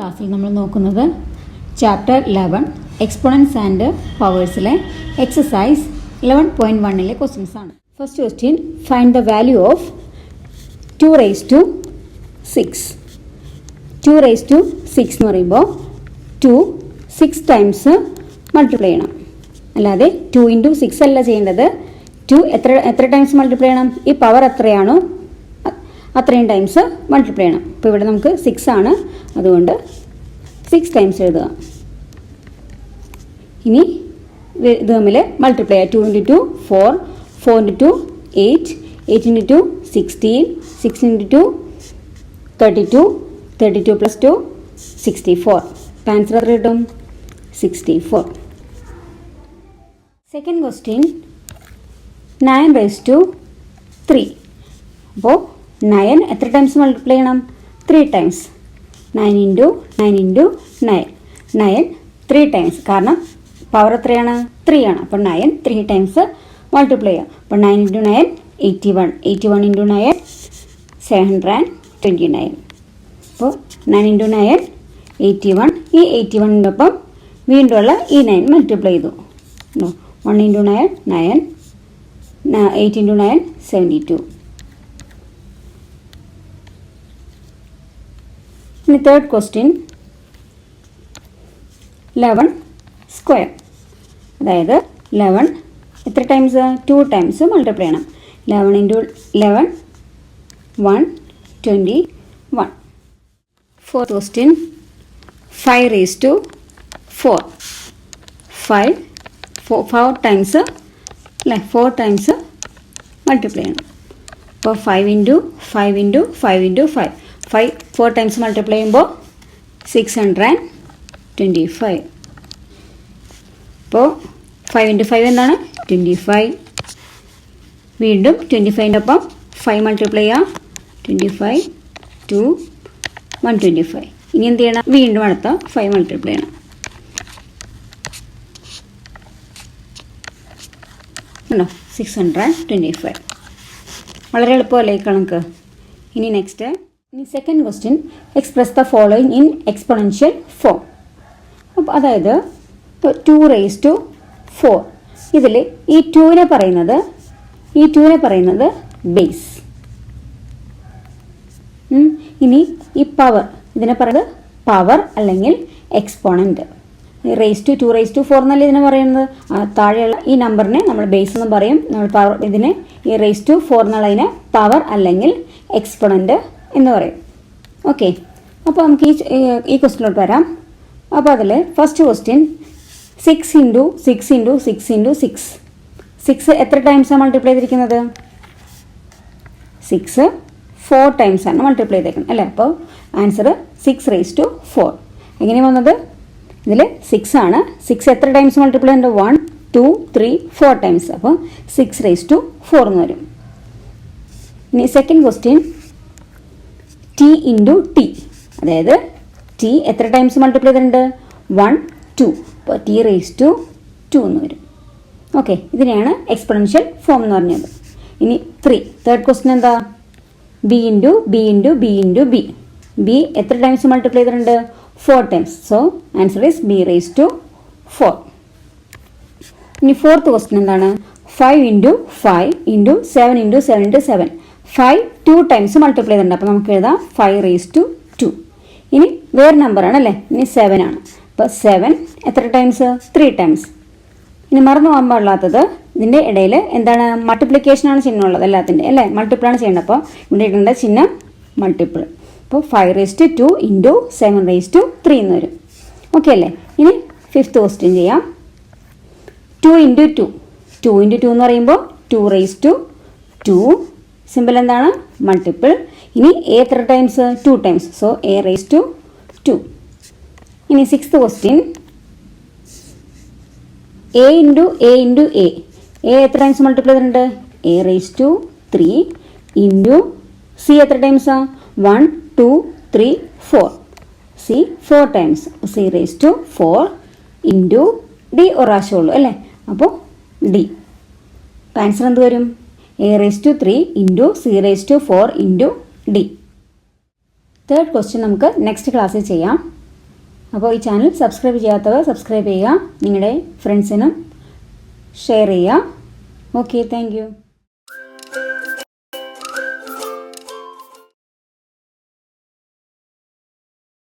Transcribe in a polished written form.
ക്ലാസ്സിൽ നമ്മൾ നോക്കുന്നത് ചാപ്റ്റർ 11 എക്സ്പോണൻസ് ആൻഡ് പവേഴ്സിലെ എക്സസൈസ് 11.1 ക്വസ്റ്റ്യൻസ് ആണ്. First question, find the value of 2 raised to 6. 2 raised to 6 എന്ന് പറയുമ്പോൾ 2 6 ടൈംസ് മൾട്ടിപ്ലൈ ചെയ്യണം. അല്ലാതെ 2 into 6 അല്ല ചെയ്യേണ്ടത്. 2 എത്ര ടൈംസ് മൾട്ടിപ്ലൈ ചെയ്യണം? ഈ പവർ എത്രയാണോ അത്രയും ടൈംസ് മൾട്ടിപ്ലൈ ചെയ്യണം. ഇപ്പോൾ ഇവിടെ നമുക്ക് 6 ആണ്, അതുകൊണ്ട് 6 ടൈംസ് എഴുതുക. ഇനി ഇത് തമ്മിൽ മൾട്ടിപ്ലൈ ചെയ്യുക. 2 into 2 4, 4 into 2 8, 8 into 2 16, 6 into 2 32, 32 plus 2 64. അപ്പോൾ ആൻസർ എത്ര കിട്ടും? 64. Second question, 9 raised to 3. അപ്പോൾ 9 എത്ര ടൈംസ് മൾട്ടിപ്ലൈ ചെയ്യണം? 3 ടൈംസ്. 9 into 9 into 9. 9 3 ടൈംസ്, കാരണം പവർ എത്രയാണ്? 3 ആണ്. അപ്പോൾ 9 3 ടൈംസ് മൾട്ടിപ്ലൈ ചെയ്യാം. അപ്പോൾ 9 into 9 81. 81 into 9 729. അപ്പോൾ 9 into 9 81. ഈ 81-ൻ്റെ ഒപ്പം വീണ്ടുമുള്ള ഈ 9 മൾട്ടിപ്ലൈ ചെയ്തു. 1 into 9 9, 8 into 9 72. ഇനി തേർഡ് ക്വസ്റ്റ്യൻ, 11 സ്ക്വയർ. അതായത് 11 എത്ര ടൈംസ്? 2 ടൈംസ് മൾട്ടിപ്ലൈ ചെയ്യണം. 11 into 11 121. Fourth question, 5 raised to 4. 4 times അല്ലേ? 4 ടൈംസ് മൾട്ടിപ്ലൈ ചെയ്യണം. അപ്പോൾ 5 into 5 into 5 into 5. 4 times multiply ചെയ്യുമ്പോൾ 625. അപ്പോൾ 5 into 5 എന്താണ്? 25. വീണ്ടും 25-ൻ്റെ ഒപ്പം 5 മൾട്ടിപ്ലൈ ചെയ്യാം. 25 2 125. ഇനി എന്ത് ചെയ്യണം? വീണ്ടും അടുത്ത 5 മൾട്ടിപ്ലൈ ചെയ്യണം. ഉണ്ടോ? 625. വളരെ എളുപ്പമല്ലേ ഈ കണക്ക്? ഇനി നെക്സ്റ്റ്, ഇനി second question, express the following in exponential form. അപ്പോൾ അതായത് 2 raised to 4. ഇതിൽ ഈ 2-നെ പറയുന്നത് ബേസ്. ഇനി ഈ പവർ, ഇതിനെ പറയുന്നത് പവർ അല്ലെങ്കിൽ exponent. raised to 2 raised to 4 എന്നല്ല ഇതിനെ പറയുന്നത്. താഴെയുള്ള ഈ നമ്പറിനെ നമ്മൾ ബേസ് എന്ന് പറയും. നമ്മൾ പവർ, ഇതിനെ ഈ raised to 4 എന്നുള്ളതിനെ പവർ അല്ലെങ്കിൽ എക്സ്പോണൻറ്റ് എന്ന് പറയും. ഓക്കെ, അപ്പോൾ നമുക്ക് ഈ ക്വസ്റ്റ്യനിലോട്ട് വരാം. അപ്പോൾ അതിൽ first question, 6 into 6 into 6 into 6. 6 എത്ര ടൈംസാണ് മൾട്ടിപ്ലൈ ചെയ്തിരിക്കുന്നത്? 6 4 ടൈംസാണ് മൾട്ടിപ്ലൈ ചെയ്തേക്കുന്നത് അല്ലേ? അപ്പോൾ ആൻസർ 6 raised to 4. എങ്ങനെയാണ് വന്നത്? ഇതിൽ 6 ആണ്. 6 എത്ര ടൈംസ് മൾട്ടിപ്ലൈ ചെയ്യുന്നുണ്ട്? 1 2 3 4 ടൈംസ്. അപ്പോൾ 6 raised to 4 എന്ന് വരും. ഇനി second question, t into t. അതായത് t എത്ര ടൈംസ് മൾട്ടിപ്ലൈ ചെയ്തിട്ടുണ്ട്? 1 2. അപ്പോൾ t raised to 2 എന്ന് വരും. ഓക്കെ, ഇതിനെയാണ് എക്സ്പോണൻഷ്യൽ ഫോം എന്ന് പറഞ്ഞത്. ഇനി തേർഡ് ക്വസ്റ്റ്യൻ എന്താ? b into b into b into b. b എത്ര ടൈംസ് മൾട്ടിപ്ലൈ ചെയ്തിട്ടുണ്ട്? 4 times. So answer is b raised to 4. ഇനി ഫോർത്ത് ക്വസ്റ്റ്യൻ എന്താണ്? 5 into 5 into 7 into 7 into 7. 5 2 times multiply ചെയ്തിട്ടുണ്ട്. അപ്പോൾ നമുക്ക് എഴുതാം 5 raised to 2. ഇനി വേറെ നമ്പറാണ് അല്ലേ? ഇനി 7 ആണ്. അപ്പോൾ 7 എത്ര ടൈംസ്? 3 ടൈംസ്. ഇനി മറന്നു പോകാൻ പാടില്ലാത്തത്, ഇതിൻ്റെ ഇടയിൽ എന്താണ്? മൾട്ടിപ്ലിക്കേഷനാണ് ചിഹ്നമുള്ളത് എല്ലാത്തിൻ്റെ അല്ലേ? മൾട്ടിപ്പിളാണ് ചെയ്യേണ്ടത്. അപ്പോൾ ഇവിടെ ഇടേണ്ട ചിഹ്നം മൾട്ടിപ്പിൾ. അപ്പോൾ 5 raised to 2 into 7 raised to 3 എന്ന് വരും. ഓക്കെ അല്ലേ? ഇനി ഫിഫ്ത്ത് ക്വസ്റ്റ്യൻ ചെയ്യാം. 2 into 2. 2 into 2 എന്ന് പറയുമ്പോൾ 2 raised to 2. സിമ്പിൾ എന്താണ്? മൾട്ടിപ്പിൾ. ഇനി എ എത്ര times? 2 times. So A raised to 2. ഇനി sixth question, a into a into a. a എത്ര ടൈംസ് മൾട്ടിപ്ലൈ ചെയ്തിട്ടുണ്ട്? a raised to 3 into c എത്ര ടൈംസാ? 1 2 3 4. c 4 times. c raised to 4 into d ഒരാശയുള്ളൂ അല്ലേ? അപ്പോൾ d. Answer എന്ത് വരും? a raised to 3 into c raised to 4 into d. Third question നമുക്ക് next ക്ലാസ്സിൽ ചെയ്യാം. അപ്പോൾ ഈ ചാനൽ സബ്സ്ക്രൈബ് ചെയ്യാത്തവർ സബ്സ്ക്രൈബ് ചെയ്യുക, നിങ്ങളുടെ ഫ്രണ്ട്സിനും ഷെയർ ചെയ്യുക. Okay, thank you.